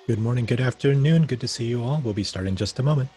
Good morning, good afternoon. Good to see you all. We'll be starting in just a moment.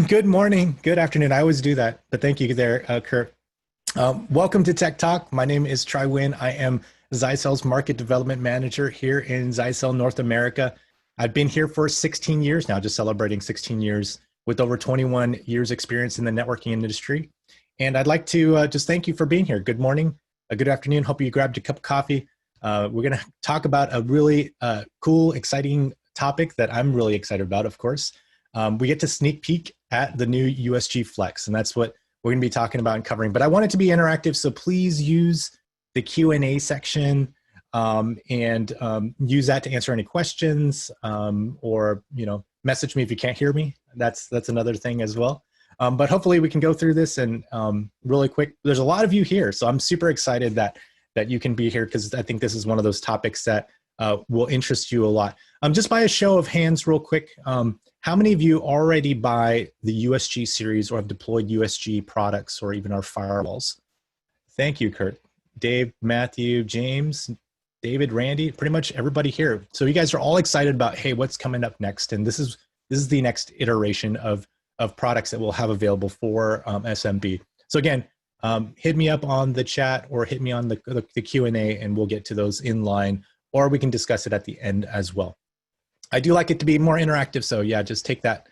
Good morning, good afternoon. I always do that, but thank you there, Kurt. Welcome to Tech Talk. My name is Tri Nguyen. I am ZYXEL's Market Development Manager here in ZYXEL North America. I've been here for 16 years now, just celebrating 16 years with over 21 years experience in the networking industry. And I'd like to just thank you for being here. Good morning, good afternoon. Hope you grabbed a cup of coffee. We're going to talk about a really cool, exciting topic that I'm really excited about, of course. We get to sneak peek at the new USG FLEX, and that's what we're going to be talking about and covering. But I want it to be interactive, so please use the Q&A section and use that to answer any questions, or message me if you can't hear me. That's another thing as well. But hopefully we can go through this and really quick. There's a lot of you here, so I'm super excited that you can be here, because I think this is one of those topics that will interest you a lot. Just by a show of hands real quick, how many of you already buy the USG series or have deployed USG products or even our firewalls? Thank you, Kurt. Dave, Matthew, James, David, Randy, pretty much everybody here. So you guys are all excited about, hey, what's coming up next? And this is the next iteration of products that we'll have available for SMB. So again, hit me up on the chat or hit me on the Q&A, and we'll get to those in line, or we can discuss it at the end as well. I do like it to be more interactive, so yeah, just take that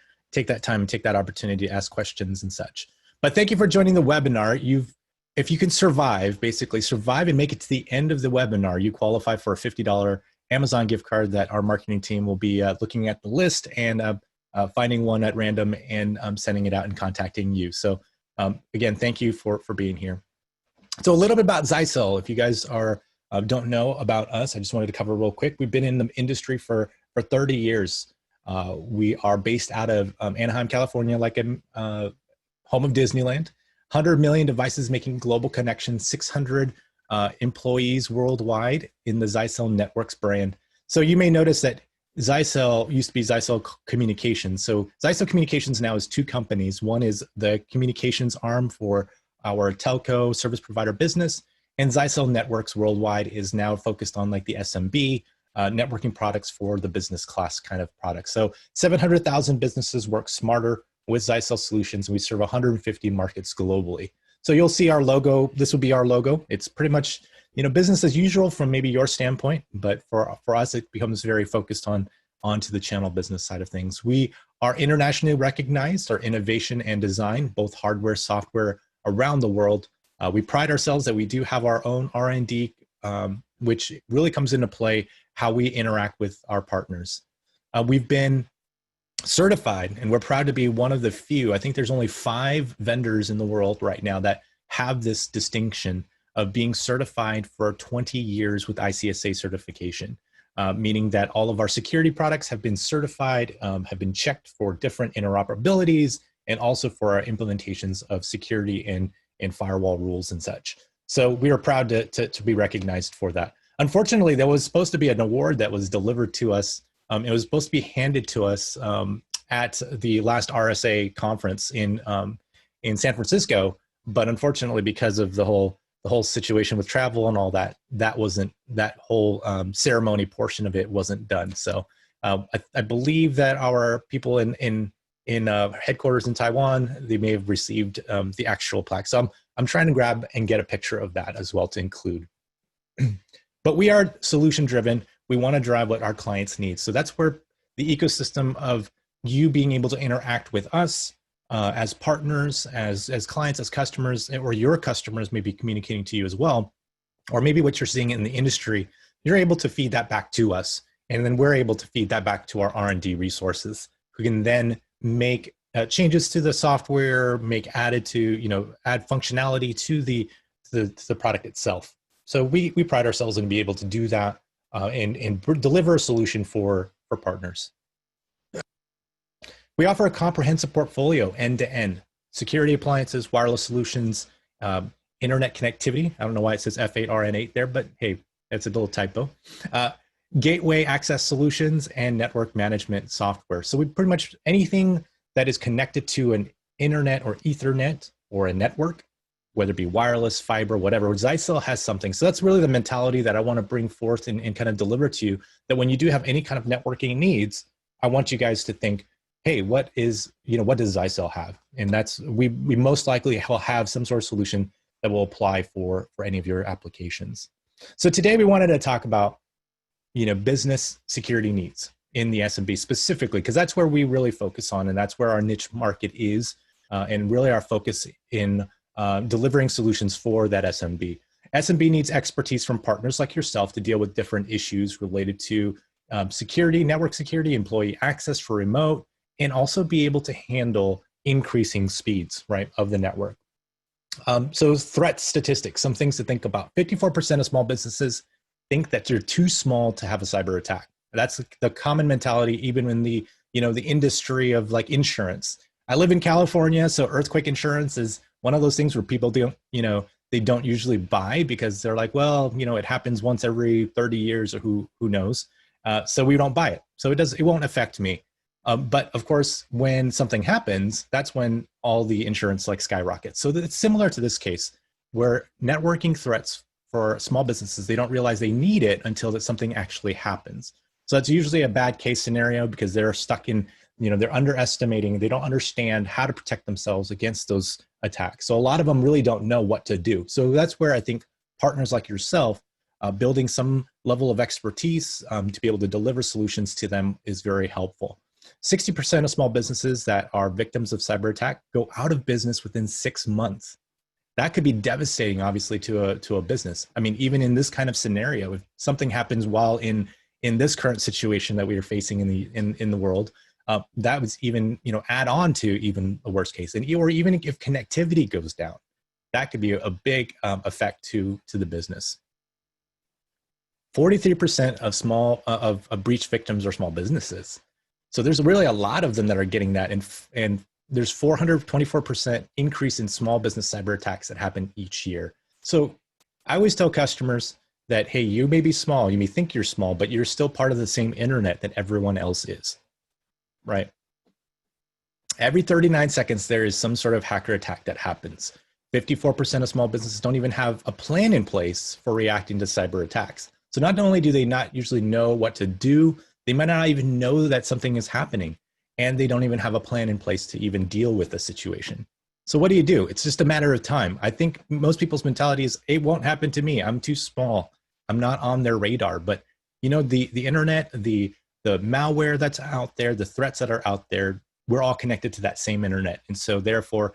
time and take that opportunity to ask questions and such. But thank you for joining the webinar. if you can survive, basically survive and make it to the end of the webinar, you qualify for a $50 Amazon gift card that our marketing team will be looking at the list and finding one at random and sending it out and contacting you. So again, thank you for being here. So a little bit about ZYXEL. If you guys don't know about us, I just wanted to cover real quick. We've been in the industry for 30 years. We are based out of Anaheim, California, like a home of Disneyland. 100 million devices making global connections, 600 employees worldwide in the ZYXEL Networks brand. So you may notice that ZYXEL used to be ZYXEL Communications. So ZYXEL Communications now is two companies. One is the communications arm for our telco service provider business, and ZYXEL Networks worldwide is now focused on like the SMB, networking products for the business class kind of products. So 700,000 businesses work smarter with ZYXEL solutions. We serve 150 markets globally. So you'll see our logo. This will be our logo. It's pretty much, you know, business as usual from maybe your standpoint, but for us, it becomes very focused onto the channel business side of things. We are internationally recognized, our innovation and design, both hardware, software around the world. We pride ourselves that we do have our own R&D, which really comes into play how we interact with our partners. We've been certified, and we're proud to be one of the few. I think there's only 5 vendors in the world right now that have this distinction of being certified for 20 years with ICSA certification, meaning that all of our security products have been certified, have been checked for different interoperabilities, and also for our implementations of security and firewall rules and such. So we are proud to be recognized for that. Unfortunately, there was supposed to be an award that was delivered to us. It was supposed to be handed to us at the last RSA conference in San Francisco, but unfortunately, because of the whole situation with travel and all that, that whole ceremony portion of it wasn't done. So I believe that our people in headquarters in Taiwan, they may have received the actual plaque. So I'm trying to grab and get a picture of that as well to include. But we are solution driven. We want to drive what our clients need. So that's where the ecosystem of you being able to interact with us as partners, as clients, as customers, or your customers may be communicating to you as well, or maybe what you're seeing in the industry, you're able to feed that back to us. And then we're able to feed that back to our R&D resources, who can then make changes to the software, add functionality to the product itself. So we pride ourselves in being able to do that and deliver a solution for partners. We offer a comprehensive portfolio end-to-end: security appliances, wireless solutions, internet connectivity. I don't know why it says F8RN8 there, but hey, that's a little typo. Gateway access solutions and network management software. So we pretty much anything that is connected to an internet or Ethernet or a network, whether it be wireless, fiber, whatever, ZYXEL has something. So that's really the mentality that I want to bring forth and kind of deliver to you, that when you do have any kind of networking needs, I want you guys to think, hey, what does ZYXEL have? And that's, we most likely will have some sort of solution that will apply for any of your applications. So today we wanted to talk about, business security needs in the SMB specifically, because that's where we really focus on, and that's where our niche market is, and really our focus in delivering solutions for that SMB. SMB needs expertise from partners like yourself to deal with different issues related to security, network security, employee access for remote, and also be able to handle increasing speeds, right, of the network. So threat statistics, some things to think about. 54% of small businesses think that they're too small to have a cyber attack. That's the common mentality, even in the industry of like insurance. I live in California, so earthquake insurance is one of those things where people they don't usually buy because they're like, well, it happens once every 30 years or who knows. So we don't buy it. So it won't affect me. But of course, when something happens, that's when all the insurance skyrockets. So it's similar to this case where networking threats for small businesses, they don't realize they need it until that something actually happens. So it's usually a bad case scenario because they're stuck in, they're underestimating, they don't understand how to protect themselves against those attacks. So a lot of them really don't know what to do. So that's where I think partners like yourself, building some level of expertise to be able to deliver solutions to them is very helpful. 60% of small businesses that are victims of cyber attack go out of business within 6 months. that could be devastating, obviously, to a business. I mean, even in this kind of scenario, if something happens while in this current situation that we are facing in the world, that was even, add on to even a worst case, and or even if connectivity goes down, that could be a big effect to the business. 43% of of breach victims are small businesses. So there's really a lot of them that are getting that, and there's 424% increase in small business cyber attacks that happen each year. So I always tell customers that, hey, you may be small, you may think you're small, but you're still part of the same internet that everyone else is, right? Every 39 seconds, there is some sort of hacker attack that happens. 54% of small businesses don't even have a plan in place for reacting to cyber attacks. So not only do they not usually know what to do, they might not even know that something is happening, and they don't even have a plan in place to even deal with the situation. So what do? It's just a matter of time. I think most people's mentality is, it won't happen to me. I'm too small. I'm not on their radar. But the internet, the malware that's out there, the threats that are out there, we're all connected to that same internet. And so therefore,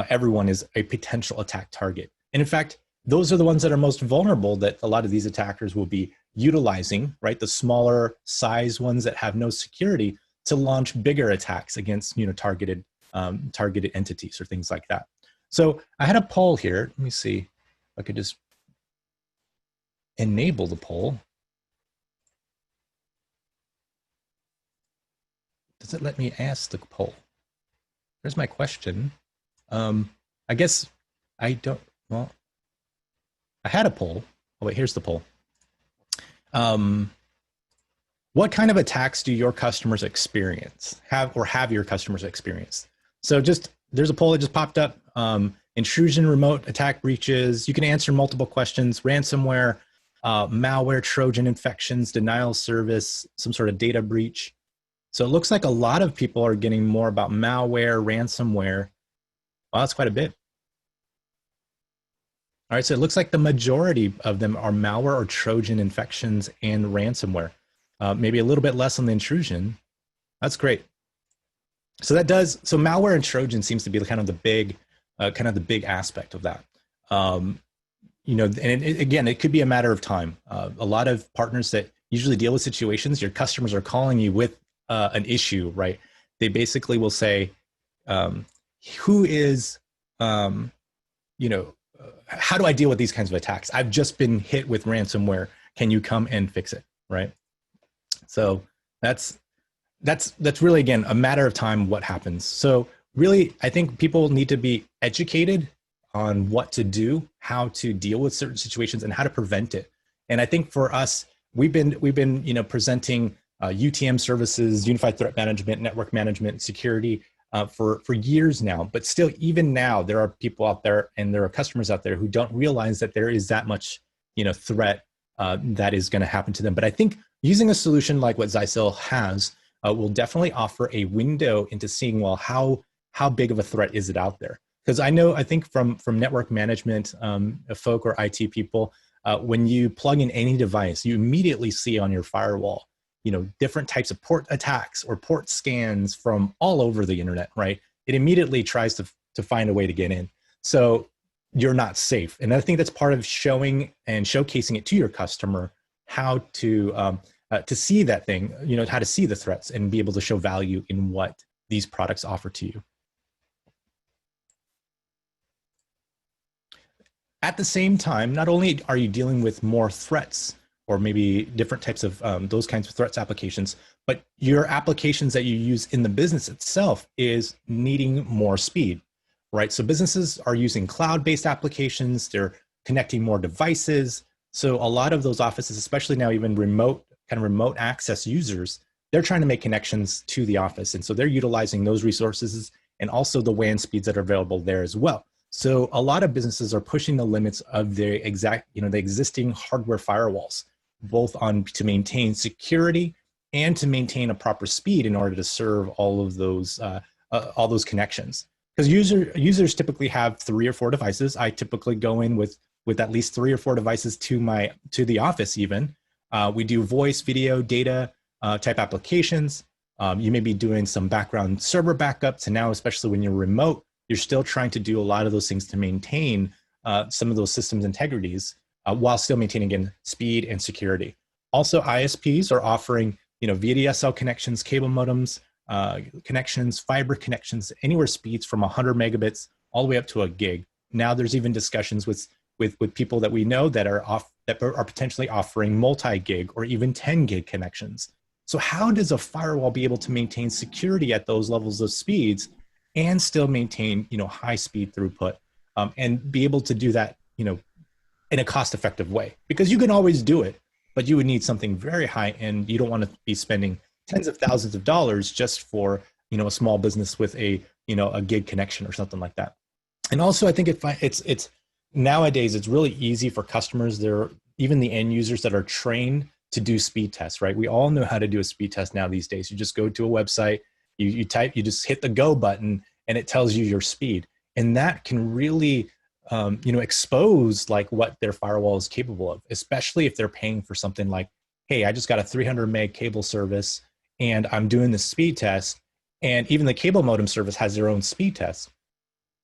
everyone is a potential attack target. And in fact, those are the ones that are most vulnerable that a lot of these attackers will be utilizing, right? The smaller size ones that have no security to launch bigger attacks against, targeted entities or things like that. So I had a poll here. Let me see if I could just enable the poll. Does it let me ask the poll? There's my question. I guess I don't, well, I had a poll. Oh wait, here's the poll. What kind of attacks do your customers experience? Have your customers experienced? So there's a poll that just popped up. Intrusion, remote attack breaches. You can answer multiple questions: ransomware, malware, Trojan infections, denial of service, some sort of data breach. So it looks like a lot of people are getting more about malware, ransomware. Wow, that's quite a bit. All right, so it looks like the majority of them are malware or Trojan infections and ransomware. Maybe a little bit less on the intrusion. That's great. So malware and Trojan seems to be kind of the big aspect of that. And again, it could be a matter of time. A lot of partners that usually deal with situations, your customers are calling you with an issue, right? They basically will say, who is, how do I deal with these kinds of attacks? I've just been hit with ransomware. Can you come and fix it, right? So that's really, again, a matter of time what happens. So really, I think people need to be educated on what to do, how to deal with certain situations, and how to prevent it. And I think for us, we've been presenting UTM services, unified threat management, network management, security for years now. But still, even now, there are people out there and there are customers out there who don't realize that there is that much threat that is going to happen to them. But I think using a solution like what ZYXEL has will definitely offer a window into seeing, well, how big of a threat is it out there? Because I think from network management folk or IT people, when you plug in any device, you immediately see on your firewall, different types of port attacks or port scans from all over the internet, right? It immediately tries to find a way to get in. So you're not safe. And I think that's part of showing and showcasing it to your customer, how to see that thing, how to see the threats and be able to show value in what these products offer to you. At the same time, not only are you dealing with more threats or maybe different types of those kinds of threats applications, but your applications that you use in the business itself is needing more speed, right? So businesses are using cloud-based applications, they're connecting more devices. So a lot of those offices, especially now even remote access users, they're trying to make connections to the office. And so they're utilizing those resources and also the WAN speeds that are available there as well. So a lot of businesses are pushing the limits of the existing hardware firewalls, both to maintain security and to maintain a proper speed in order to serve all of those connections. Because users typically have 3 or 4 devices. I typically go in with at least 3 or 4 devices to the office even. We do voice, video, data type applications. You may be doing some background server backups, and now especially when you're remote, you're still trying to do a lot of those things to maintain some of those systems integrities while still maintaining, again, speed and security. Also, ISPs are offering, VDSL connections, cable modems, connections, fiber connections, anywhere speeds from 100 megabits all the way up to a gig. Now there's even discussions with people that we know that are potentially offering multi-gig or even 10 gig connections. So how does a firewall be able to maintain security at those levels of speeds and still maintain, high speed throughput, and be able to do that, in a cost-effective way? Because you can always do it, but you would need something very high end. You don't want to be spending tens of thousands of dollars just for, a small business with a gig connection or something like that. And also, I think it's nowadays it's really easy for customers. Even the end users that are trained to do speed tests, right? We all know how to do a speed test now these days. You just go to a website, you type, you just hit the go button, and it tells you your speed. And that can really, expose like what their firewall is capable of, especially if they're paying for something like, hey, I just got a 300 meg cable service and I'm doing the speed test. And even the cable modem service has their own speed test,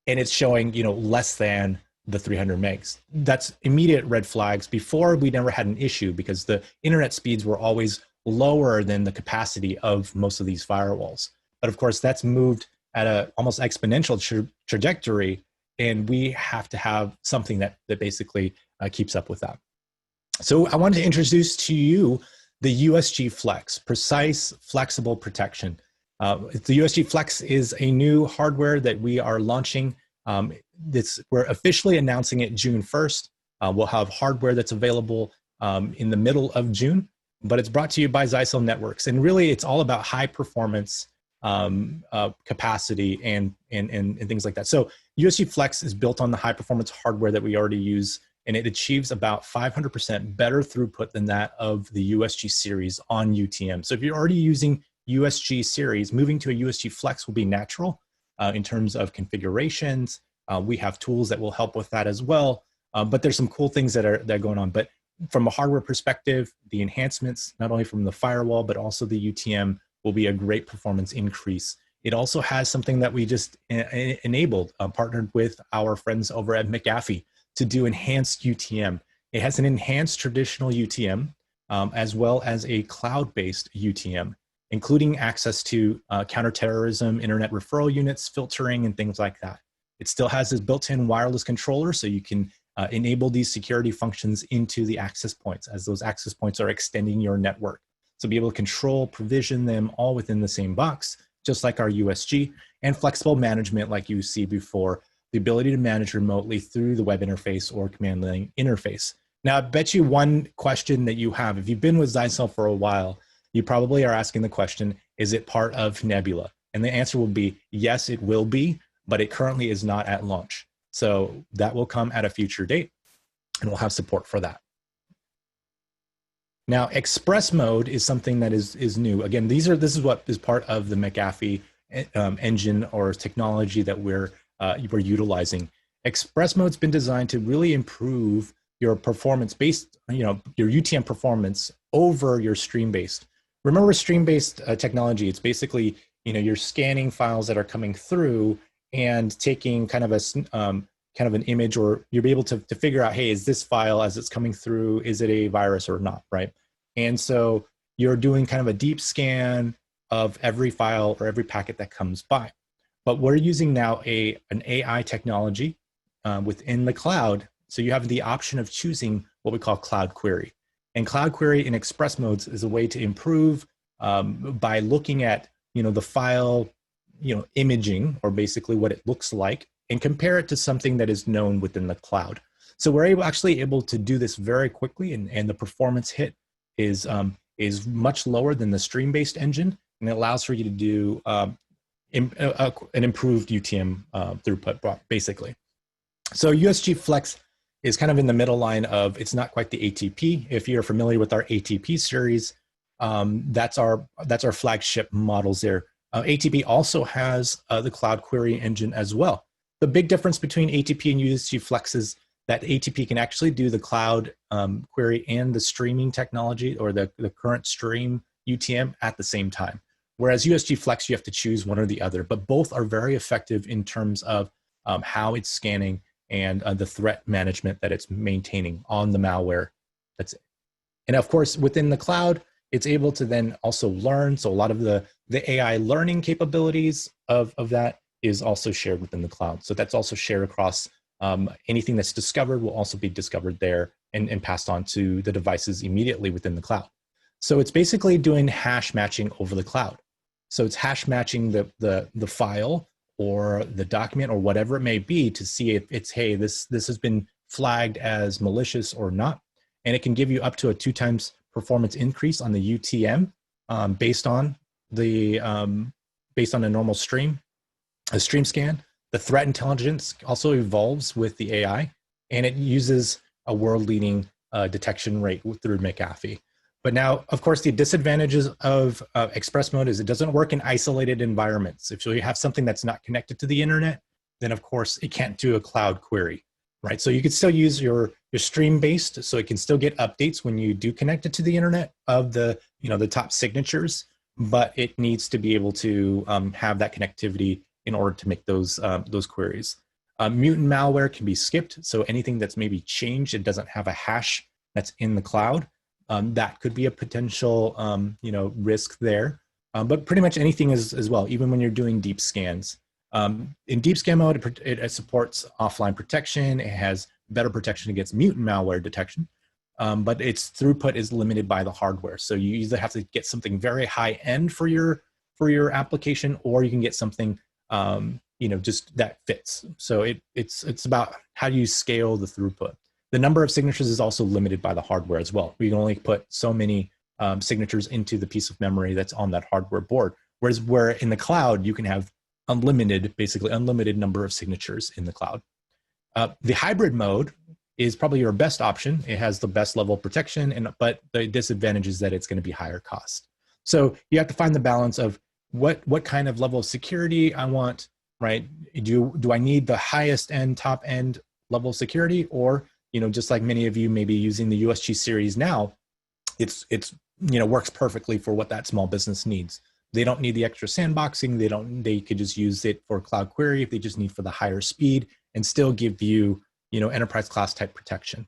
and it's showing, less than the 300 megs. That's immediate red flags. Before, we never had an issue because the internet speeds were always lower than the capacity of most of these firewalls. But of course, that's moved at a almost exponential trajectory, and we have to have something that basically keeps up with that. So I wanted to introduce to you the USG FLEX, precise flexible protection. The USG FLEX is a new hardware that we are launching. We're officially announcing it June 1st. We'll have hardware that's available in the middle of June, but it's brought to you by ZYXEL Networks. And really, it's all about high performance capacity and things like that. So USG FLEX is built on the high performance hardware that we already use, and it achieves about 500% better throughput than that of the USG series on UTM. So if you're already using USG series, moving to a USG FLEX will be natural in terms of configurations. We have tools that will help with that as well. But there's some cool things that are going on. But from a hardware perspective, the enhancements, not only from the firewall, but also the UTM, will be a great performance increase. It also has something that we just enabled, partnered with our friends over at McAfee to do enhanced UTM. It has an enhanced traditional UTM, as well as a cloud-based UTM, including access to counterterrorism, internet referral units, filtering, and things like that. It still has this built-in wireless controller, so you can enable these security functions into the access points, as those access points are extending your network. So be able to control, provision them all within the same box, just like our USG, and flexible management like you see before, the ability to manage remotely through the web interface or command line interface. Now, I bet you one question that you have, if you've been with ZYXEL for a while, you probably are asking the question, is it part of Nebula? And the answer will be, yes, it will be, but it currently is not at launch. So that will come at a future date, and we'll have support for that. Now, express mode is something that is new. Again, this is what is part of the McAfee engine or technology that we're utilizing. Express mode's been designed to really improve your performance based, your UTM performance over your stream-based. Remember, stream-based technology, it's basically, you're scanning files that are coming through and taking kind of an image, or you'll be able to figure out, hey, is this file as it's coming through, is it a virus or not, right? And so you're doing kind of a deep scan of every file or every packet that comes by. But we're using now an AI technology within the cloud. So you have the option of choosing what we call cloud query. And cloud query in express modes is a way to improve by looking at, the file, imaging, or basically what it looks like, and compare it to something that is known within the cloud. So we're actually able to do this very quickly, and the performance hit is much lower than the stream-based engine, and it allows for you to do an improved UTM throughput, basically. So USG FLEX is kind of in the middle line of, it's not quite the ATP. If you're familiar with our ATP series, that's our flagship models there. ATP also has the cloud query engine as well. The big difference between ATP and USG FLEX is that ATP can actually do the cloud query and the streaming technology, or the current stream UTM at the same time. Whereas USG FLEX, you have to choose one or the other, but both are very effective in terms of how it's scanning and the threat management that it's maintaining on the malware. That's it. And of course, within the cloud, it's able to then also learn. So a lot of the AI learning capabilities of that is also shared within the cloud. So that's also shared across anything that's discovered will also be discovered there and passed on to the devices immediately within the cloud. So it's basically doing hash matching over the cloud. So it's hash matching the file or the document or whatever it may be to see if it's, hey, this has been flagged as malicious or not. And it can give you up to a 2 times performance increase on the UTM based on a normal stream, a stream scan. The threat intelligence also evolves with the AI, and it uses a world-leading detection rate through McAfee. But now, of course, the disadvantages of Express mode is it doesn't work in isolated environments. If you have something that's not connected to the internet, then of course it can't do a cloud query, right? So you could still use your stream-based, so it can still get updates when you do connect it to the internet of the top signatures, but it needs to be able to have that connectivity in order to make those queries. Mutant malware can be skipped, so anything that's maybe changed, it doesn't have a hash that's in the cloud. That could be a potential risk there, but pretty much anything is as well, even when you're doing deep scans. In deep scan mode, it supports offline protection. It has better protection against mutant malware detection, but its throughput is limited by the hardware. So you either have to get something very high end for your application, or you can get something just that fits. So it's about how do you scale the throughput. The number of signatures is also limited by the hardware as well. We can only put so many signatures into the piece of memory that's on that hardware board. Whereas where in the cloud, you can have basically unlimited number of signatures in the cloud. The hybrid mode is probably your best option. It has the best level of protection, but the disadvantage is that it's going to be higher cost. So you have to find the balance of what kind of level of security I want, right? Do I need the highest end, top end level of security, or just like many of you may be using the USG series now, it's works perfectly for what that small business needs. They don't need the extra sandboxing. They could just use it for cloud query if they just need for the higher speed and still give you, enterprise class type protection.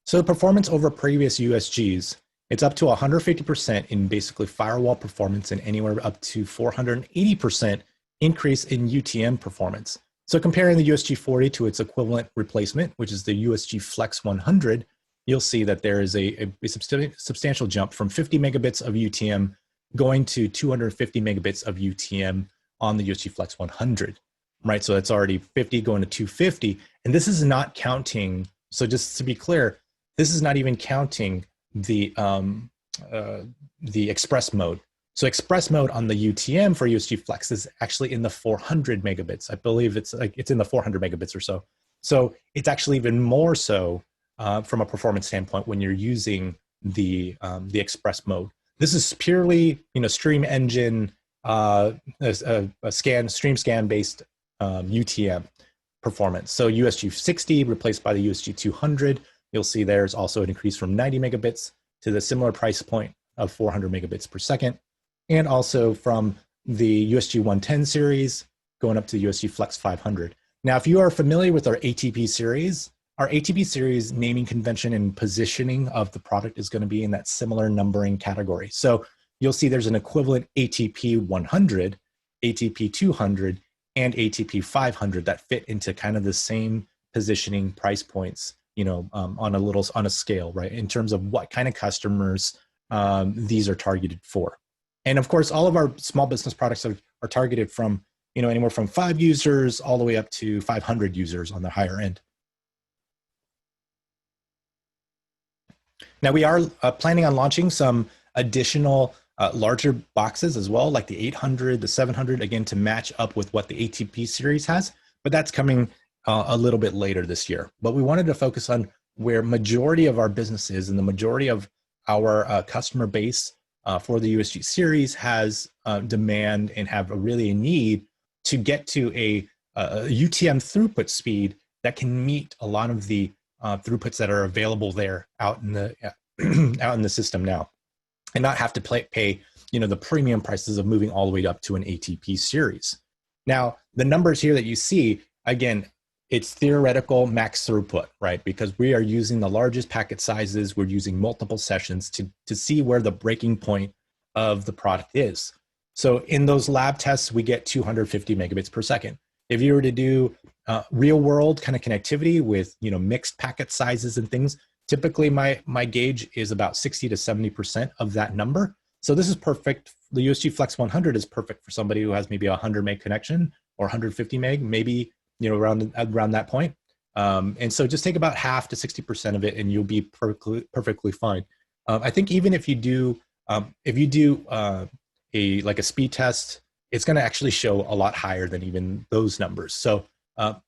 So performance over previous USGs, it's up to 150% in basically firewall performance and anywhere up to 480% increase in UTM performance. So comparing the USG 40 to its equivalent replacement, which is the USG FLEX 100, you'll see that there is a substantial jump from 50 megabits of UTM going to 250 megabits of UTM on the USG FLEX 100, right? So it's already 50 going to 250. And this is not counting, so just to be clear, this is not even counting the express mode. So express mode on the UTM for USG FLEX is actually in the 400 megabits. I believe it's in the 400 megabits or so. So it's actually even more so from a performance standpoint when you're using the express mode. This is purely stream engine, stream scan based UTM performance. So USG 60 replaced by the USG 200. You'll see there's also an increase from 90 megabits to the similar price point of 400 megabits per second. And also from the USG 110 series going up to the USG FLEX 500. Now, if you are familiar with our ATP series naming convention and positioning of the product is going to be in that similar numbering category. So you'll see there's an equivalent ATP 100, ATP 200, and ATP 500 that fit into kind of the same positioning price points, on a scale, right? In terms of what kind of customers these are targeted for. And of course, all of our small business products are targeted from, anywhere from 5 users all the way up to 500 users on the higher end. Now we are planning on launching some additional larger boxes as well, like the 800, the 700, again, to match up with what the ATP series has, but that's coming a little bit later this year. But we wanted to focus on where majority of our business is and the majority of our customer base for the USG series has demand and have really a need to get to a UTM throughput speed that can meet a lot of the throughputs that are available there out in the out in the system now, and not have to pay the premium prices of moving all the way up to an ATP series. Now, the numbers here that you see, again, it's theoretical max throughput, right? Because we are using the largest packet sizes, we're using multiple sessions to see where the breaking point of the product is. So in those lab tests, we get 250 megabits per second. If you were to do real world kind of connectivity with mixed packet sizes and things, typically my gauge is about 60 to 70% of that number. So this is perfect. The USG FLEX 100 is perfect for somebody who has maybe a 100 meg connection or 150 meg, maybe around that point. And so just take about half to 60% of it, and you'll be perfectly fine. I think even if you do a speed test, it's going to actually show a lot higher than even those numbers. So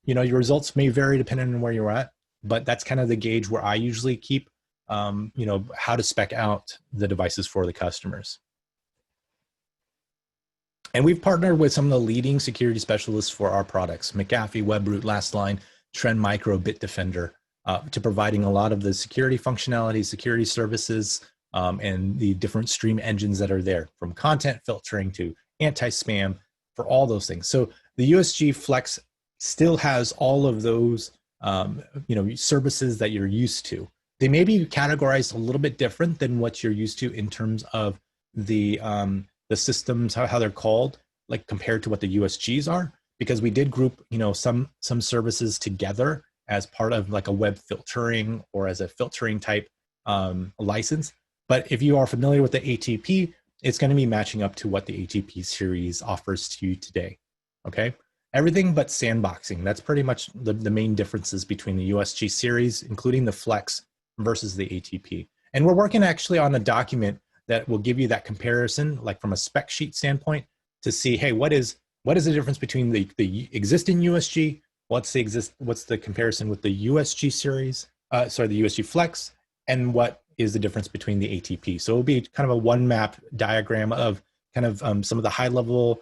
your results may vary depending on where you're at, but that's kind of the gauge where I usually keep how to spec out the devices for the customers. And we've partnered with some of the leading security specialists for our products, McAfee, Webroot, Lastline, Trend Micro, Bitdefender, to providing a lot of the security functionality, security services, and the different stream engines that are there, from content filtering to anti-spam, for all those things. So the USG FLEX still has all of those services that you're used to. They may be categorized a little bit different than what you're used to in terms of the systems, how they're called, like compared to what the USGs are, because we did group some services together as part of like a web filtering or as a filtering type license. But if you are familiar with the ATP, it's going to be matching up to what the ATP series offers to you today. Okay, everything but sandboxing. That's pretty much the main differences between the USG series, including the Flex versus the ATP. And we're working actually on a document that will give you that comparison, like from a spec sheet standpoint, to see, hey, what is the difference between the existing USG? What's the comparison with the USG series? The USG Flex, and what is the difference between the ATP? So it'll be kind of a one map diagram of kind of some of the high level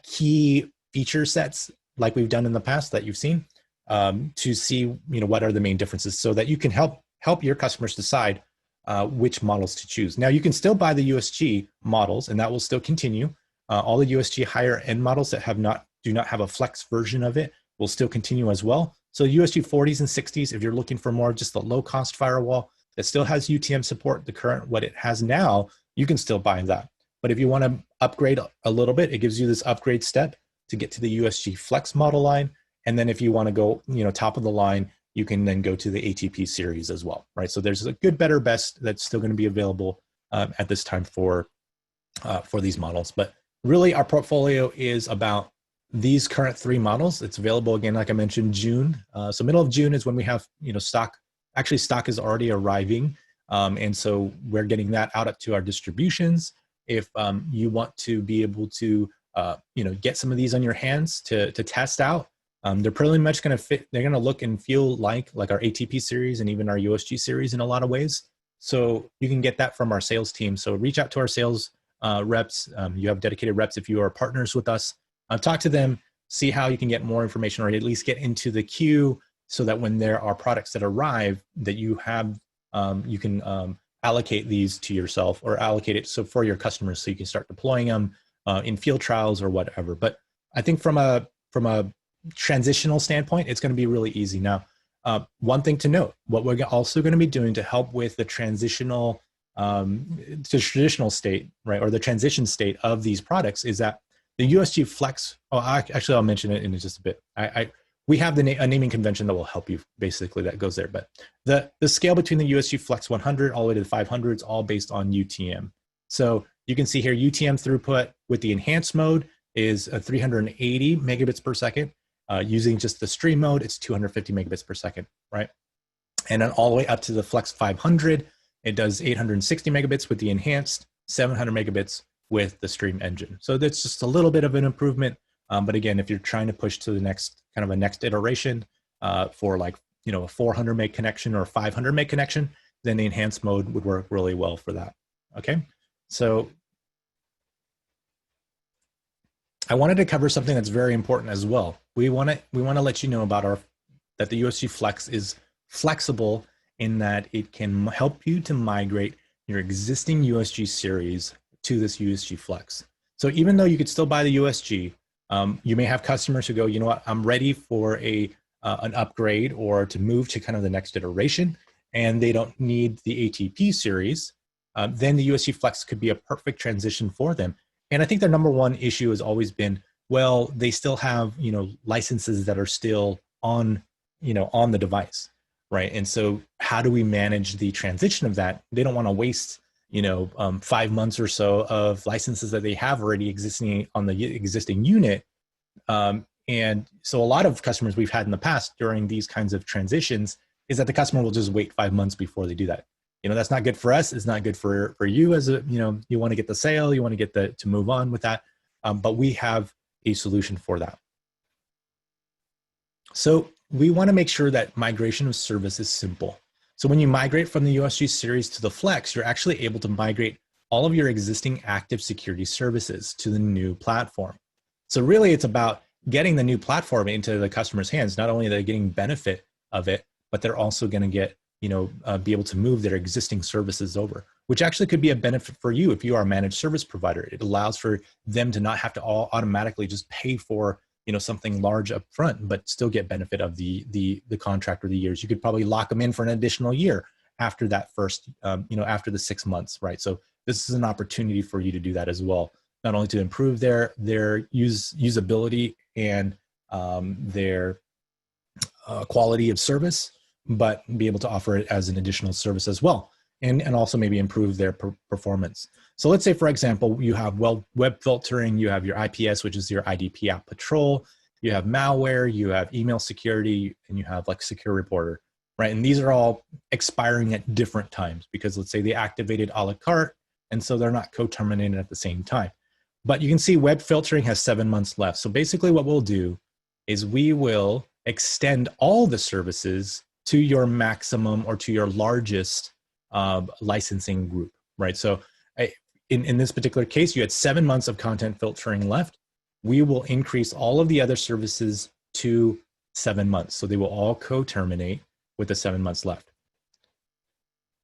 key feature sets, like we've done in the past that you've seen, to see what are the main differences, so that you can help your customers decide which models to choose. Now, you can still buy the USG models, and that will still continue. All the USG higher end models that do not have a Flex version of it will still continue as well. So USG 40s and 60s, if you're looking for more just a low cost firewall that still has UTM support, the current what it has now, you can still buy that. But if you want to upgrade a little bit, it gives you this upgrade step to get to the USG Flex model line. And then if you want to go top of the line, you can then go to the ATP series as well, right? So there's a good, better, best that's still going to be available at this time for these models. But really, our portfolio is about these current three models. It's available again, like I mentioned, June. So middle of June is when we have stock. Actually, stock is already arriving, and so we're getting that out up to our distributions. If you want to be able to get some of these on your hands to test out. They're pretty much going to fit. They're going to look and feel like our ATP series and even our USG series in a lot of ways. So you can get that from our sales team. So reach out to our sales reps. You have dedicated reps if you are partners with us. Talk to them, see how you can get more information, or at least get into the queue, so that when there are products that arrive, that you have you can allocate these to yourself, or allocate it so for your customers, so you can start deploying them in field trials or whatever. But I think from a transitional standpoint, it's going to be really easy. Now, one thing to note, what we're also going to be doing to help with the traditional state, right, or the transition state of these products, is that the USG Flex, actually I'll mention it in just a bit. We have a naming convention that will help you, basically, that goes there. But the scale between the USG Flex 100 all the way to the 500 is all based on UTM. So you can see here, UTM throughput with the enhanced mode is 380 megabits per second. Using just the stream mode, it's 250 megabits per second, right? And then all the way up to the Flex 500, it does 860 megabits with the enhanced, 700 megabits with the stream engine. So that's just a little bit of an improvement. But again, if you're trying to push to the next iteration for a 400 meg connection or a 500 meg connection, then the enhanced mode would work really well for that. Okay, so I wanted to cover something that's very important as well. We want to let you know about that the USG Flex is flexible in that it can help you to migrate your existing USG series to this USG Flex. So even though you could still buy the USG, you may have customers who go, you know what, I'm ready for a an upgrade or to move to kind of the next iteration, and they don't need the ATP series, then the USG FLEX could be a perfect transition for them. And I think their number one issue has always been, well, they still have, licenses that are still on, on the device, right? And so how do we manage the transition of that? They don't want to waste, 5 months or so of licenses that they have already existing on the existing unit. And so a lot of customers we've had in the past during these kinds of transitions is that the customer will just wait 5 months before they do that. That's not good for us. It's not good for you as a, you want to get the sale, you want to get to move on with that. But we have a solution for that. So we want to make sure that migration of service is simple. So when you migrate from the USG series to the Flex, you're actually able to migrate all of your existing active security services to the new platform. So really it's about getting the new platform into the customer's hands. Not only are they getting benefit of it, but they're also going to get, be able to move their existing services over, which actually could be a benefit for you if you are a managed service provider. It allows for them to not have to all automatically just pay for, something large up front, but still get benefit of the contract or the years. You could probably lock them in for an additional year after that first, after the 6 months, right? So this is an opportunity for you to do that as well, not only to improve their usability and their quality of service, but be able to offer it as an additional service as well, and also maybe improve their performance. So let's say, for example, you have web filtering, you have your IPS, which is your IDP app patrol, you have malware, you have email security, and you have like secure reporter, right? And these are all expiring at different times because let's say they activated a la carte, and so they're not co-terminated at the same time. But you can see web filtering has 7 months left. So basically what we'll do is we will extend all the services to your maximum or to your largest licensing group, right? So in this particular case, you had 7 months of content filtering left. We will increase all of the other services to 7 months. So they will all co-terminate with the 7 months left.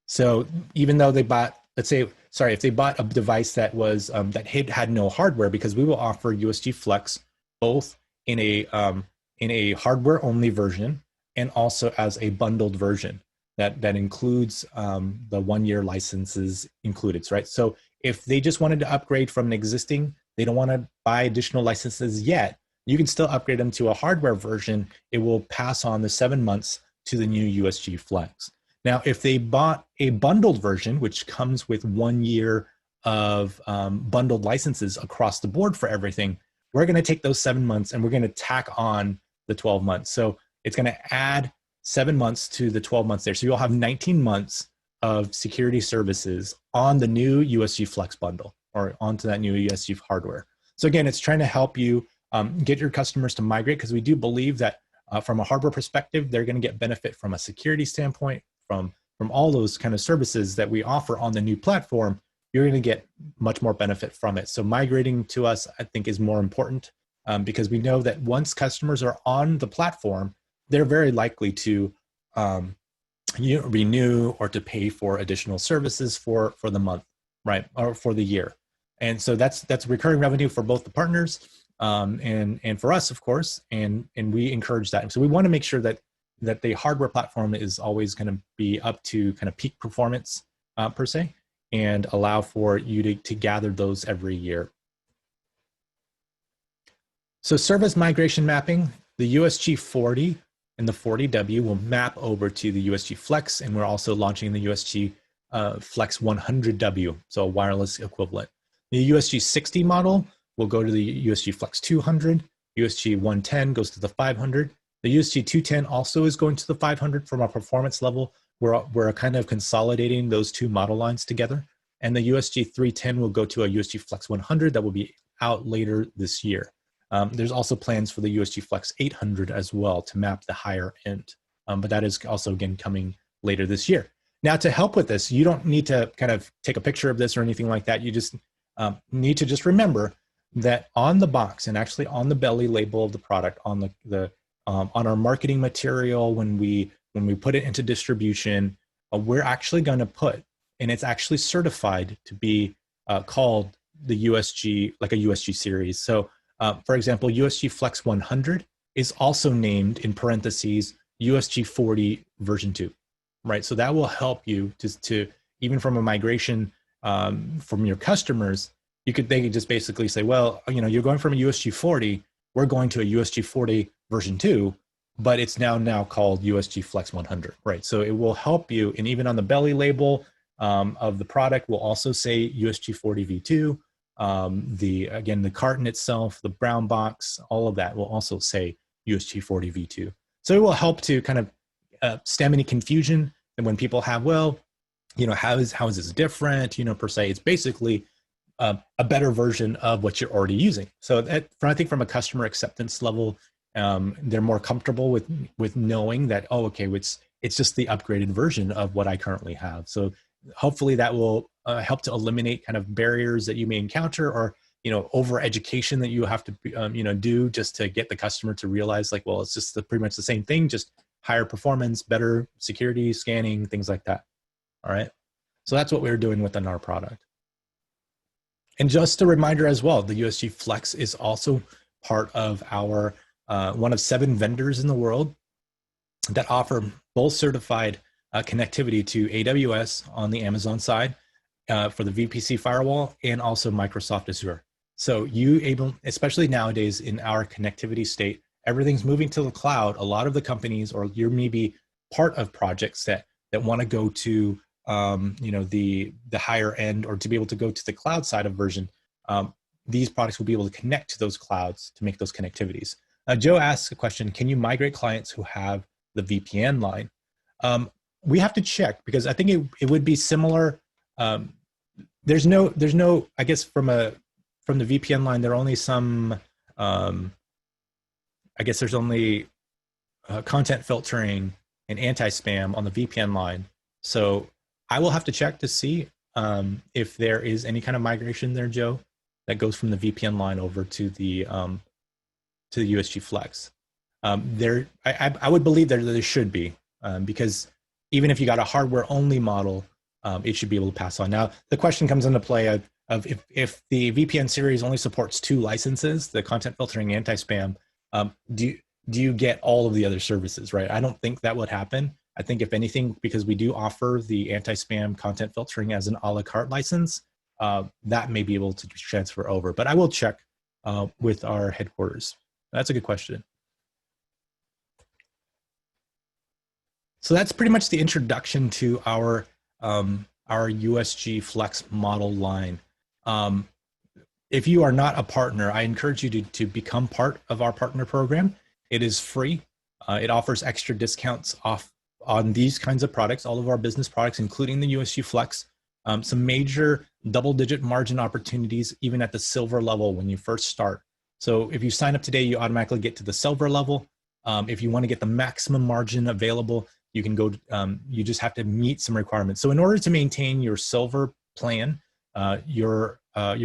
So even though they bought, let's say, sorry, if they bought a device that was that had no hardware, because we will offer USG FLEX both in a hardware-only version and also as a bundled version that includes the 1-year licenses included, right? So if they just wanted to upgrade from an existing, they don't want to buy additional licenses yet, you can still upgrade them to a hardware version. It will pass on the 7 months to the new USG FLEX. Now, if they bought a bundled version, which comes with 1 year of bundled licenses across the board for everything, we're going to take those 7 months and we're going to tack on the 12 months. So it's going to add 7 months to the 12 months there. So you'll have 19 months of security services on the new USG FLEX bundle or onto that new USG hardware. So again, it's trying to help you get your customers to migrate, because we do believe that from a hardware perspective, they're going to get benefit from a security standpoint, from all those kind of services that we offer on the new platform. You're going to get much more benefit from it. So migrating to us, I think, is more important because we know that once customers are on the platform, they're very likely to renew or to pay for additional services for the month, right, or for the year. And so that's recurring revenue for both the partners and for us, of course, and we encourage that. So we want to make sure that the hardware platform is always going to be up to kind of peak performance per se, and allow for you to gather those every year. So service migration mapping, the USG 40 and the 40W will map over to the USG FLEX, and we're also launching the USG FLEX 100W, so a wireless equivalent. The USG 60 model will go to the USG FLEX 200, USG 110 goes to the 500. The USG 210 also is going to the 500 from a performance level. We're kind of consolidating those two model lines together. And the USG 310 will go to a USG FLEX 100 that will be out later this year. There's also plans for the USG FLEX 800 as well to map the higher end. But that is also, again, coming later this year. Now, to help with this, you don't need to kind of take a picture of this or anything like that. You just need to just remember that on the box and actually on the belly label of the product, on on our marketing material, when we put it into distribution, we're actually going to put, and it's actually certified to be called the USG, like a USG series. So for example, USG FLEX 100 is also named in parentheses USG 40 version 2, right? So that will help you to even from a migration from your customers, they could just basically say, well, you're going from a USG 40, we're going to a USG 40 version 2, but it's now called USG FLEX 100, right? So it will help you, and even on the belly label of the product will also say USG 40 V2. Again, the carton itself, the brown box, all of that will also say USG 40 V2. So it will help to kind of stem any confusion. And when people have, well, how is this different? Per se, it's basically a better version of what you're already using. So I think from a customer acceptance level, they're more comfortable with knowing that, oh, okay, it's just the upgraded version of what I currently have. So hopefully that will help to eliminate kind of barriers that you may encounter, or over education that you have to do just to get the customer to realize, like, well, it's just pretty much the same thing, just higher performance, better security, scanning, things like that. All right. So that's what we're doing within our product. And just a reminder as well, the USG FLEX is also part of our one of 7 vendors in the world that offer both certified connectivity to AWS on the Amazon side for the VPC firewall, and also Microsoft Azure. So especially nowadays in our connectivity state, everything's moving to the cloud. A lot of the companies, or you're maybe part of projects that want to go to the higher end, or to be able to go to the cloud side of version, these products will be able to connect to those clouds to make those connectivities. Joe asks a question: can you migrate clients who have the VPN line? We have to check, because I think it would be similar. There's no, I guess from the VPN line, there are only some, I guess there's only content filtering and anti-spam on the VPN line. So I will have to check to see if there is any kind of migration there, Joe, that goes from the VPN line over to the USG FLEX. I would believe that there should be, because even if you got a hardware only model, it should be able to pass on. Now, the question comes into play of if the VPN series only supports 2 licenses, the content filtering, anti-spam, do you get all of the other services, right? I don't think that would happen. I think if anything, because we do offer the anti-spam content filtering as an a la carte license, that may be able to transfer over. But I will check with our headquarters. That's a good question. So that's pretty much the introduction to our USG FLEX model line. If you are not a partner, I encourage you to become part of our partner program. It is free. It offers extra discounts off on these kinds of products, all of our business products, including the USG FLEX. Some major double-digit margin opportunities, even at the silver level when you first start. So if you sign up today, you automatically get to the silver level. If you want to get the maximum margin available, you can go, you just have to meet some requirements. So in order to maintain your silver plan, your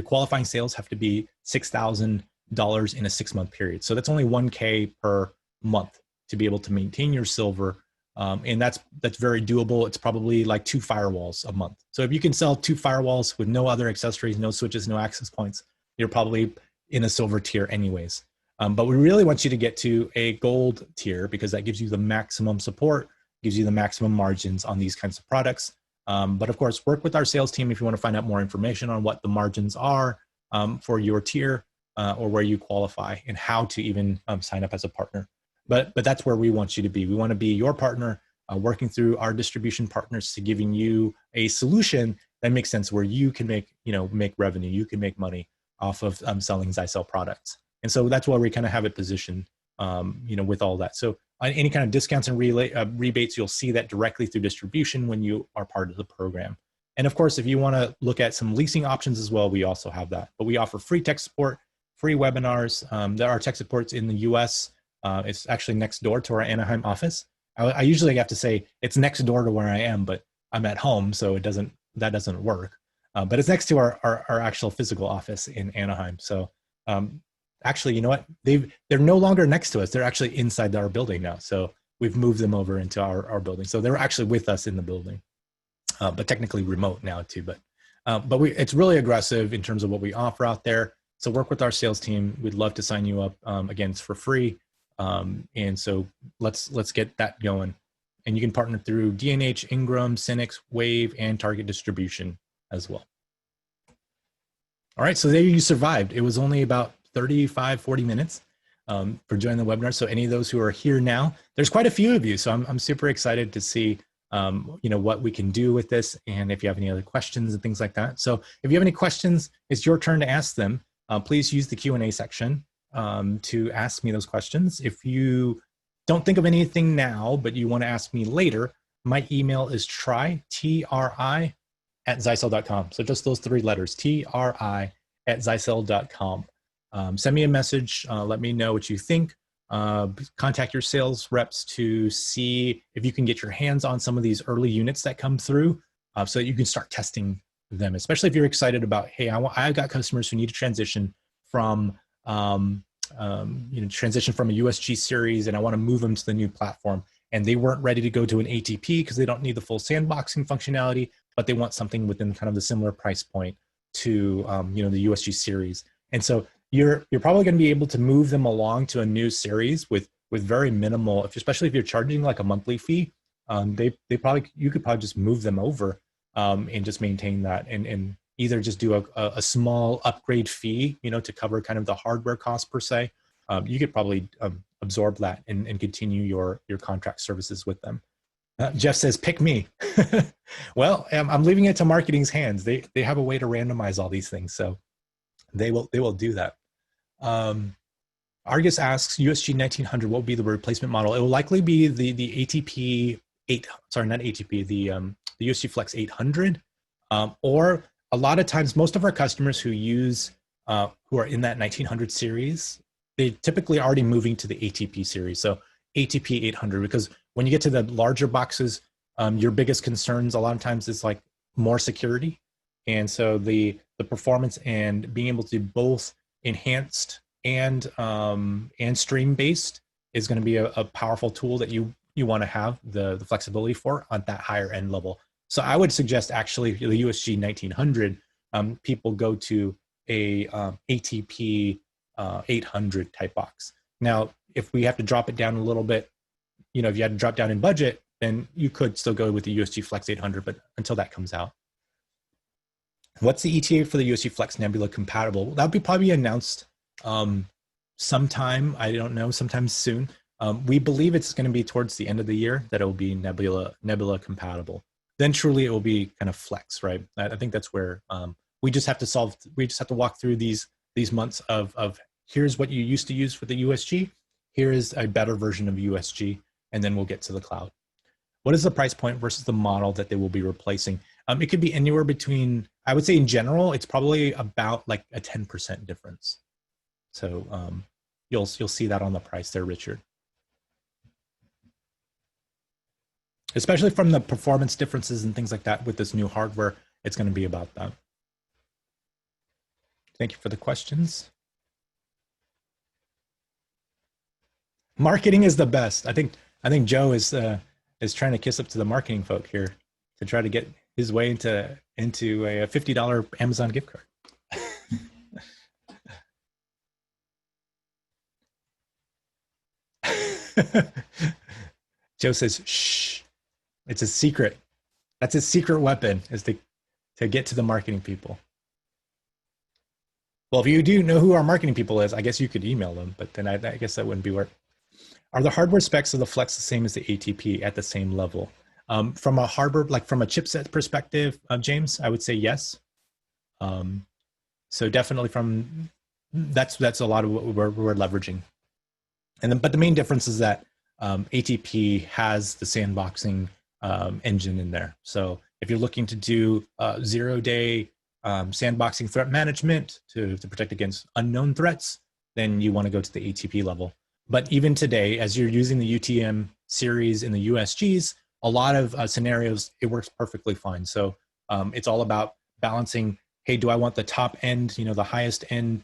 qualifying sales have to be $6,000 in a 6-month period. So that's only $1K per month to be able to maintain your silver. And that's very doable. It's probably like 2 firewalls a month. So if you can sell 2 firewalls with no other accessories, no switches, no access points, you're probably in a silver tier anyways. But we really want you to get to a gold tier, because that gives you the maximum support, gives you the maximum margins on these kinds of products. But of course, work with our sales team if you want to find out more information on what the margins are for your tier, or where you qualify, and how to even sign up as a partner. But that's where we want you to be. We want to be your partner, working through our distribution partners to giving you a solution that makes sense, where you can make revenue, you can make money off of selling ZYXEL products. And so that's why we kind of have it positioned, with all that. So on any kind of discounts and rebates, you'll see that directly through distribution when you are part of the program. And of course, if you want to look at some leasing options as well, we also have that. But we offer free tech support, free webinars. There are tech supports in the US. It's actually next door to our Anaheim office. I usually have to say it's next door to where I am, but I'm at home, so that doesn't work. But it's next to our actual physical office in Anaheim. So actually, you know what? They're no longer next to us. They're actually inside our building now. So we've moved them over into our building. So they're actually with us in the building, but technically remote now too. But it's really aggressive in terms of what we offer out there. So work with our sales team. We'd love to sign you up. Again, it's for free. And so let's get that going. And you can partner through D&H, Ingram, Synix, Wave, and Target Distribution as well. All right, so there you survived. It was only about 35, 40 minutes for joining the webinar. So any of those who are here now, there's quite a few of you. So I'm super excited to see what we can do with this, and if you have any other questions and things like that. So if you have any questions, it's your turn to ask them. Please use the Q&A section to ask me those questions. If you don't think of anything now, but you want to ask me later, my email is tri, at ZYXEL.com. So just those 3 letters, tri at ZYXEL.com. Send me a message, let me know what you think. Contact your sales reps to see if you can get your hands on some of these early units that come through so that you can start testing them, especially if you're excited about, hey, I've got customers who need to transition from transition from a USG series, and I want to move them to the new platform. And they weren't ready to go to an ATP because they don't need the full sandboxing functionality, but they want something within kind of the similar price point to the USG series. And so you're probably going to be able to move them along to a new series with very minimal, especially if you're charging like a monthly fee. You could probably just move them over and just maintain that, and either just do a small upgrade fee, to cover kind of the hardware cost per se. You could probably absorb that and continue your contract services with them. Jeff says, pick me. Well, I'm leaving it to marketing's hands. They have a way to randomize all these things, so they will do that. Argus asks, USG 1900, what will be the replacement model? It will likely be the ATP 8, sorry, not ATP, the USG FLEX 800, or a lot of times, most of our customers who use, who are in that 1900 series, they typically already moving to the ATP series. So ATP 800, because when you get to the larger boxes, your biggest concerns a lot of times is like more security. And so the performance and being able to both enhanced and stream based is going to be a powerful tool that you want to have the flexibility for on that higher end level. So I would suggest actually the USG 1900, people go to a ATP 800 type box. Now, if we have to drop it down a little bit, if you had to drop down in budget, then you could still go with the USG FLEX 800, but until that comes out. What's the ETA for the USG FLEX Nebula compatible? That'll be probably announced sometime, I don't know, sometime soon. We believe it's going to be towards the end of the year that it will be Nebula compatible. Then truly it will be kind of Flex, right? I think that's where we just have to walk through these months of here's what you used to use for the USG, here is a better version of USG, and then we'll get to the cloud. What is the price point versus the model that they will be replacing? It could be anywhere between, I would say in general, it's probably about like a 10% difference. So you'll see that on the price there, Richard. Especially from the performance differences and things like that with this new hardware, it's going to be about that. Thank you for the questions. Marketing is the best. I think Joe is trying to kiss up to the marketing folk here to try to get his way into a $50 Amazon gift card. Joe says, shh, it's a secret. That's a secret weapon, is to get to the marketing people. Well, if you do know who our marketing people is, I guess you could email them, but then I guess that wouldn't be work. Are the hardware specs of the Flex the same as the ATP at the same level? From a hardware, like from a chipset perspective, James, I would say yes. So definitely that's a lot of what we're leveraging. And then, but the main difference is that ATP has the sandboxing engine in there. So if you're looking to do 0-day sandboxing threat management to protect against unknown threats, then you want to go to the ATP level. But even today, as you're using the UTM series in the USGs, a lot of scenarios, it works perfectly fine. So it's all about balancing, hey, do I want the top end, the highest end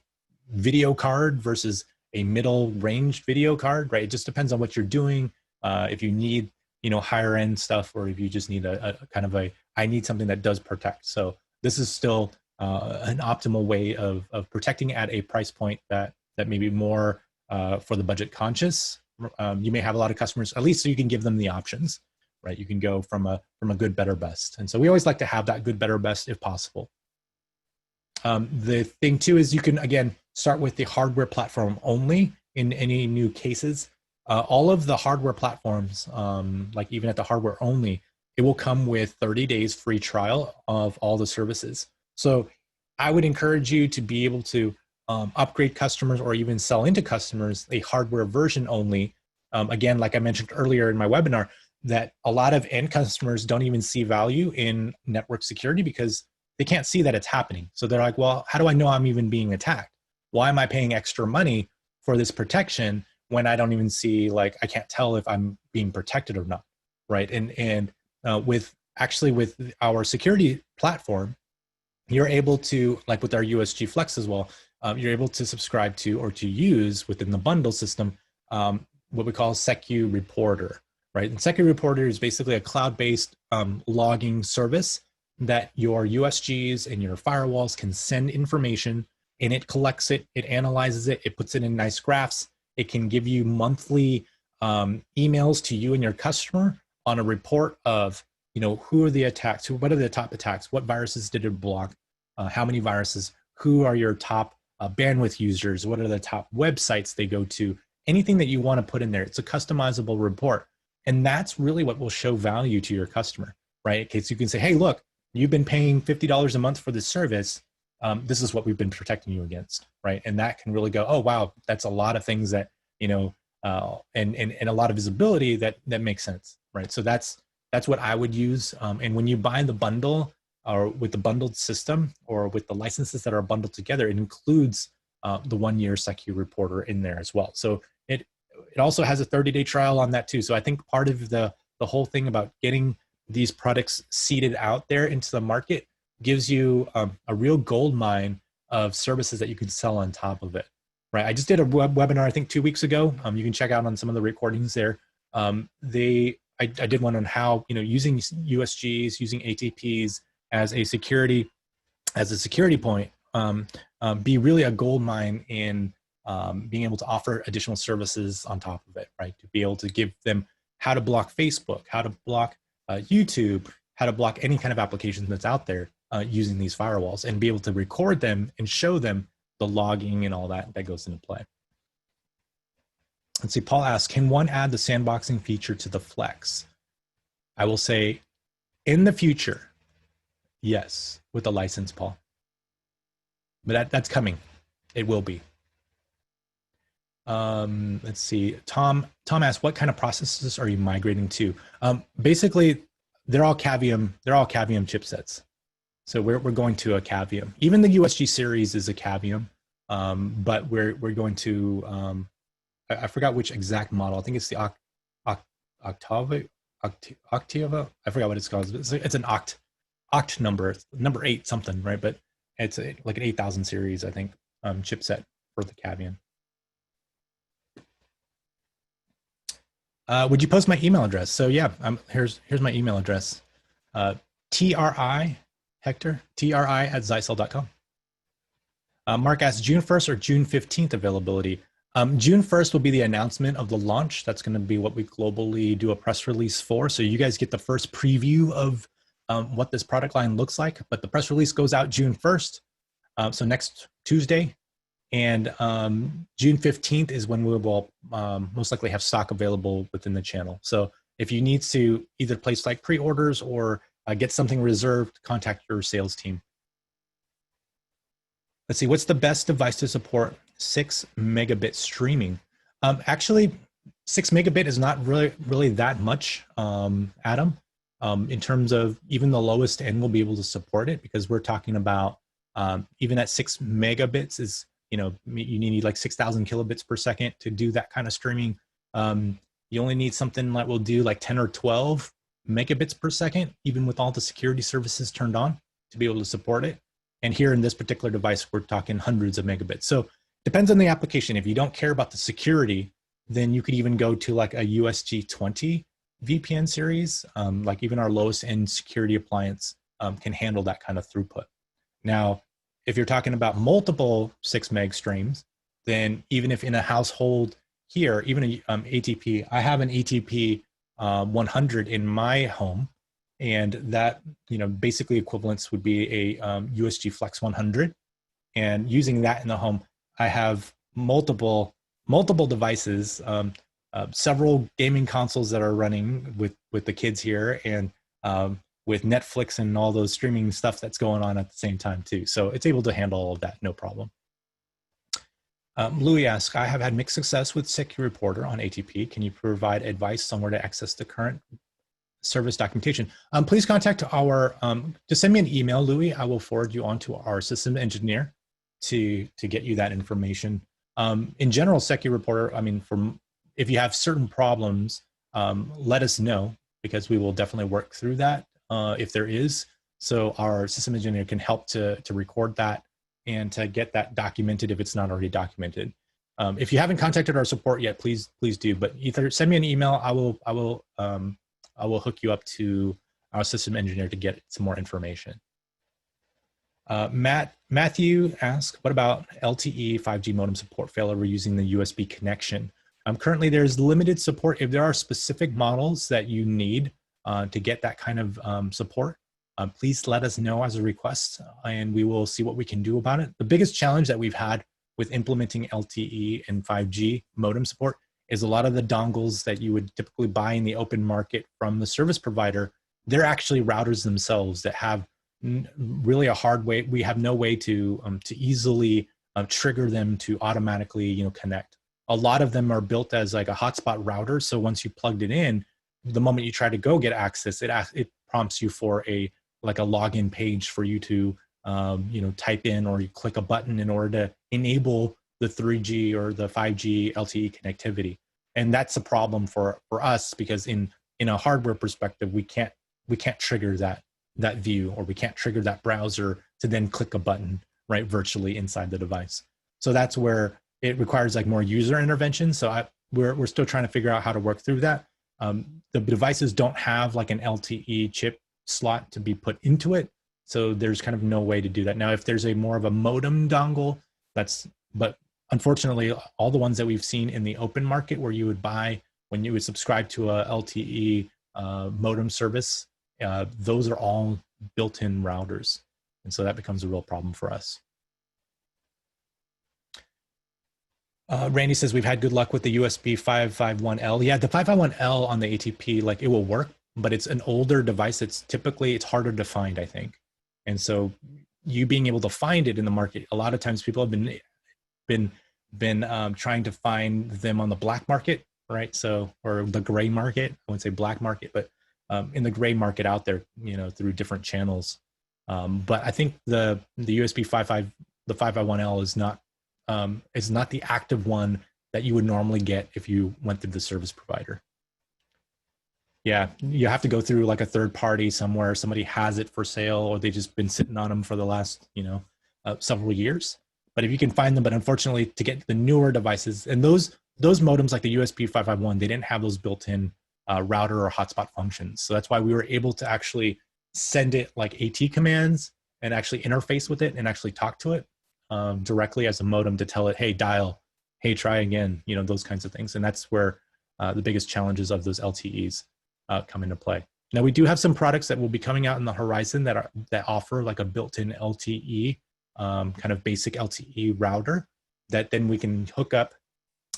video card versus a middle range video card, right? It just depends on what you're doing. If you need, higher end stuff, or if you just need a kind of I need something that does protect. So this is still an optimal way of protecting at a price point that may be more for the budget conscious, you may have a lot of customers, at least so you can give them the options, right? You can go from a good, better, best. And so we always like to have that good, better, best if possible. The thing too is you can, again, start with the hardware platform only in any new cases. All of the hardware platforms, like even at the hardware only, it will come with 30 days free trial of all the services. So I would encourage you to be able to upgrade customers or even sell into customers a hardware version only. Again, like I mentioned earlier in my webinar, that a lot of end customers don't even see value in network security because they can't see that it's happening. So they're like, well, how do I know I'm even being attacked? Why am I paying extra money for this protection when I don't even see, like, I can't tell if I'm being protected or not, right? And with our security platform, you're able to, like with our USG FLEX as well, you're able to subscribe to or to use within the bundle system what we call Secu Reporter, right? And Secu Reporter is basically a cloud-based logging service that your USGs and your firewalls can send information, and it collects it, it analyzes it, it puts it in nice graphs. It can give you monthly emails to you and your customer on a report of, who are the attacks, what are the top attacks, what viruses did it block, how many viruses, who are your top bandwidth users, what are the top websites they go to, anything that you want to put in there. It's a customizable report. And that's really what will show value to your customer, right? Okay, so you can say, hey, look, you've been paying $50 a month for this service. This is what we've been protecting you against, right? And that can really go, oh, wow, that's a lot of things that, and a lot of visibility that makes sense, right? So that's what I would use. And when you buy the bundle or with the bundled system or with the licenses that are bundled together, it includes the 1-year Secu Reporter in there as well. So it also has a 30-day trial on that too. So I think part of the whole thing about getting these products seeded out there into the market gives you a real gold mine of services that you can sell on top of it, right? I just did a webinar, I think 2 weeks ago. You can check out on some of the recordings there. I did one on how, using USGs, using ATPs as a security point, be really a gold mine in being able to offer additional services on top of it, right? To be able to give them how to block Facebook, how to block YouTube, how to block any kind of application that's out there using these firewalls, and be able to record them and show them the logging and all that goes into play. Let's see, Paul asks, can one add the sandboxing feature to the Flex? I will say, in the future, yes, with the license, Paul. But that's coming. It will be. Let's see. Tom asked, what kind of processes are you migrating to? Basically, they're all Cavium chipsets. So we're going to a Cavium. Even the USG series is a Cavium, but we're going to I forgot which exact model. I think it's the Octava. I forgot what it's called. It's an oct number 8 something, right? But it's like an 8000 series, I think, chipset for the Cavium. Would you post my email address? So yeah, here's my email address. Hector, tri@zyxel.com. Mark asks, June 1st or June 15th availability? June 1st will be the announcement of the launch. That's going to be what we globally do a press release for. So you guys get the first preview of what this product line looks like. But the press release goes out June 1st, so next Tuesday. And June 15th is when we will most likely have stock available within the channel. So if you need to either place like pre-orders or get something reserved, contact your sales team. Let's see, what's the best device to support 6 megabit streaming? Actually, 6 megabit is not really that much, Adam. In terms of even the lowest end will be able to support it, because we're talking about even at 6 megabits is, you need like 6,000 kilobits per second to do that kind of streaming. You only need something that will do like 10 or 12 megabits per second, even with all the security services turned on, to be able to support it. And here in this particular device, we're talking hundreds of megabits. So depends on the application. If you don't care about the security, then you could even go to like a USG 20 VPN series. Like even our lowest end security appliance can handle that kind of throughput. Now, if you're talking about multiple 6 meg streams, then even if in a household here, even a ATP, I have an ATP 100 in my home, and that, basically equivalence would be a USG FLEX 100. And using that in the home, I have multiple devices, several gaming consoles that are running with the kids here, and with Netflix and all those streaming stuff that's going on at the same time too. So it's able to handle all of that, no problem. Louis asks, I have had mixed success with Secure Reporter on ATP. Can you provide advice on where to access the current service documentation? Please contact our, just send me an email, Louis. I will forward you on to our system engineer to get you that information. In general, Secure Reporter, if you have certain problems, let us know, because we will definitely work through that if there is. So our system engineer can help to record that and to get that documented if it's not already documented. If you haven't contacted our support yet, please do. But either send me an email. I will hook you up to our system engineer to get some more information. Matthew asks, what about LTE 5G modem support failover using the USB connection? Currently, there's limited support. If there are specific models that you need to get that kind of support, please let us know as a request, and we will see what we can do about it. The biggest challenge that we've had with implementing LTE and 5G modem support is a lot of the dongles that you would typically buy in the open market from the service provider, they're actually routers themselves that have really a hard way. We have no way to easily trigger them to automatically connect. A lot of them are built as like a hotspot router. So once you plugged it in, the moment you try to go get access, it prompts you for a login page for you to type in, or you click a button in order to enable the 3G or the 5G LTE connectivity. And that's a problem for us, because in a hardware perspective, we can't trigger that view, or we can't trigger that browser to then click a button right virtually inside the device. So that's where it requires like more user intervention. So we're still trying to figure out how to work through that. The devices don't have like an LTE chip slot to be put into it, so there's kind of no way to do that. Now, if there's a more of a modem dongle, but unfortunately, all the ones that we've seen in the open market where you would buy, when you would subscribe to a LTE modem service, those are all built-in routers. And so that becomes a real problem for us. Randy says, we've had good luck with the USB 551L. Yeah, the 551L on the ATP, like it will work, but it's an older device. It's harder to find, I think. And so you being able to find it in the market, a lot of times people have been trying to find them on the black market, right? So, or the gray market, I wouldn't say black market, but in the gray market out there, through different channels. But I think the USB 551L is not the active one that you would normally get if you went through the service provider. Yeah, you have to go through like a third party somewhere. Somebody has it for sale, or they've just been sitting on them for the last, several years. But if you can find them, but unfortunately to get the newer devices, and those modems like the USB 551, they didn't have those built-in router or hotspot functions. So that's why we were able to actually send it like AT commands and actually interface with it and actually talk to it directly as a modem to tell it, hey, dial, hey, try again, those kinds of things. And that's where the biggest challenges of those LTEs come into play. Now, we do have some products that will be coming out in the horizon that offer like a built-in LTE, kind of basic LTE router that then we can hook up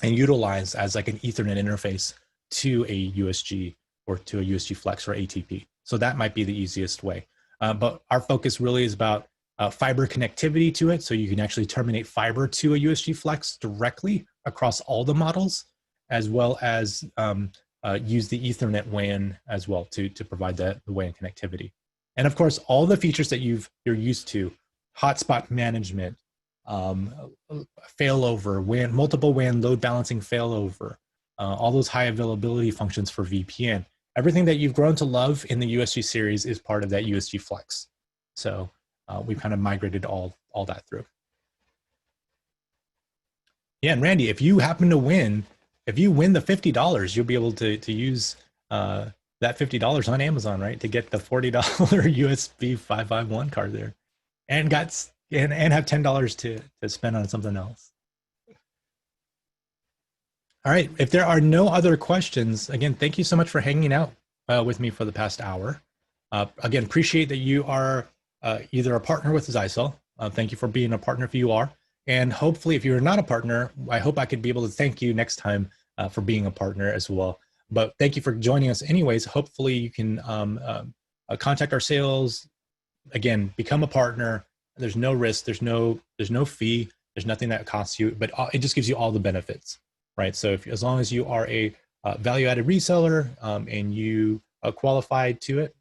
and utilize as like an Ethernet interface to a USG or to a USG FLEX or ATP. So that might be the easiest way. But our focus really is about fiber connectivity to it. So you can actually terminate fiber to a USG FLEX directly across all the models, as well as use the Ethernet WAN as well to provide the WAN connectivity. And of course, all the features that you're used to, hotspot management, failover, WAN, multiple WAN load balancing failover, all those high availability functions for VPN, everything that you've grown to love in the USG series is part of that USG FLEX. So we've kind of migrated all that through. Yeah, and Randy, if you happen to win, if you win the $50, you'll be able to use that $50 on Amazon, right? To get the $40 USB 551 card there, and have $10 to spend on something else. All right. If there are no other questions, again, thank you so much for hanging out with me for the past hour. Again, appreciate that you are either a partner with ZYXEL. Thank you for being a partner if you are. And hopefully, if you're not a partner, I hope I could be able to thank you next time for being a partner as well. But thank you for joining us anyways. Hopefully you can contact our sales. Again, become a partner. There's no risk. There's no fee. There's nothing that costs you, but it just gives you all the benefits, right? So as long as you are a value-added reseller and you are qualified to it,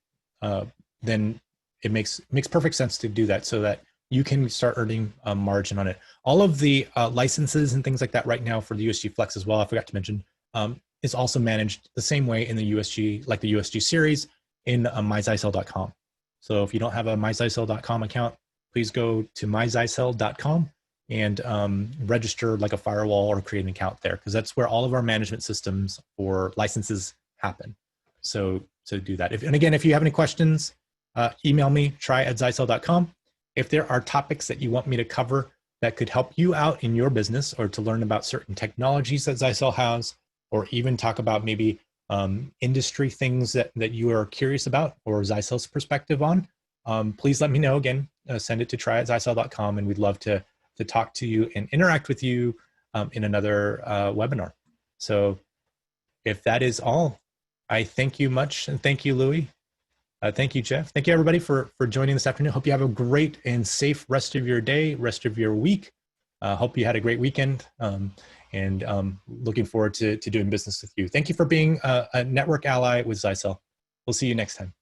then it makes perfect sense to do that so that you can start earning a margin on it. All of the licenses and things like that right now for the USG FLEX as well, I forgot to mention, is also managed the same way in the USG, like the USG series in myzyxel.com. So if you don't have a myzyxel.com account, please go to myzyxel.com and register like a firewall or create an account there, because that's where all of our management systems for licenses happen. So do that. And again, if you have any questions, email me, try@zyxel.com. If there are topics that you want me to cover that could help you out in your business, or to learn about certain technologies that ZYXEL has, or even talk about maybe industry things that you are curious about or ZYXEL's perspective on, please let me know. Again, send it to try@zyxel.com, and we'd love to talk to you and interact with you in another webinar. So if that is all, I thank you much. And thank you, Louis. Thank you, Jeff. Thank you, everybody, for joining this afternoon. Hope you have a great and safe rest of your day, rest of your week. Hope you had a great weekend, and looking forward to doing business with you. Thank you for being a network ally with ZYXEL. We'll see you next time.